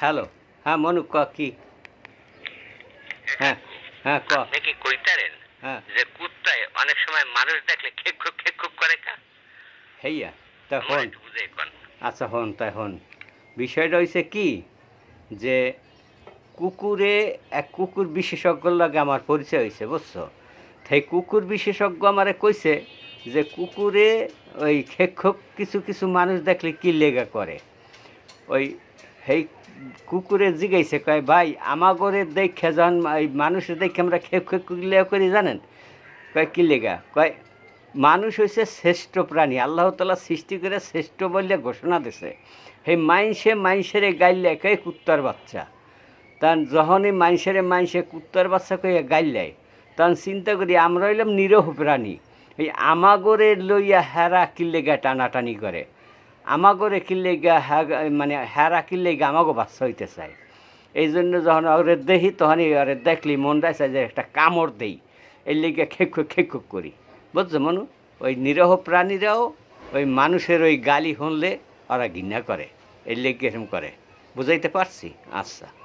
Hello, হ্যাঁ মনু ক কি? হ্যাঁ হ্যাঁ ক। আপনি কি কইতারেন হ্যাঁ যে কুত্তায় অনেক সময় মানুষ দেখলে খেক খুক করে কা? হেইয়া তা আমার হন। একটু বুঝে কোন। আচ্ছা হন তাই হন। বিষয়টা হয়েছে কি যে কুকুরে এক কুকুর বিশেষজ্ঞর লাগে আমার পরিচয় হয়েছে বুঝছো। সেই কুকুর বিশেষজ্ঞ আমারে কইছে যে কুকুরে ওই খেক কিছু কিছু মানুষ দেখলে কি লেগা করে। ওই সেই কুকুরে জিগাইছে কয় ভাই আমাগরে দেখে যখন এই মানুষের দেখে আমরা খেক করি জানেন, কয় কি লেগা কয় মানুষ হয়েছে শ্রেষ্ঠ প্রাণী, আল্লাহ তাআলা সৃষ্টি করে শ্রেষ্ঠ বললে ঘোষণা দিছে। সেই মাইনসের গাইলে কয় কুত্তার বাচ্চা। তখন যখনই মাইনসে কুত্তার বাচ্চা কইয়া গাইলাই তখন চিন্তা করি আমরা হইলাম নিরহ প্রাণী, এই আমাগরে লইয়া হেরা কিল্লেগা টানাটানি করে, আমাগরে কিল্লেগা মানে হেরা কিল্লেগা আমাগো বাচ্চা হইতে চায়। এই জন্য যখন ওরে দেখি তখনই ওরে দেখলি মনটা চাই যে একটা কামড় দেই, এই লেগে খেক করি বুঝছো মনু। ওই নিরহ প্রাণীরাও ওই মানুষের ওই গালি শুনলে ওরা ঘৃণা করে, এই লেগে এরকম করে। বুঝাইতে পারছি? আচ্ছা।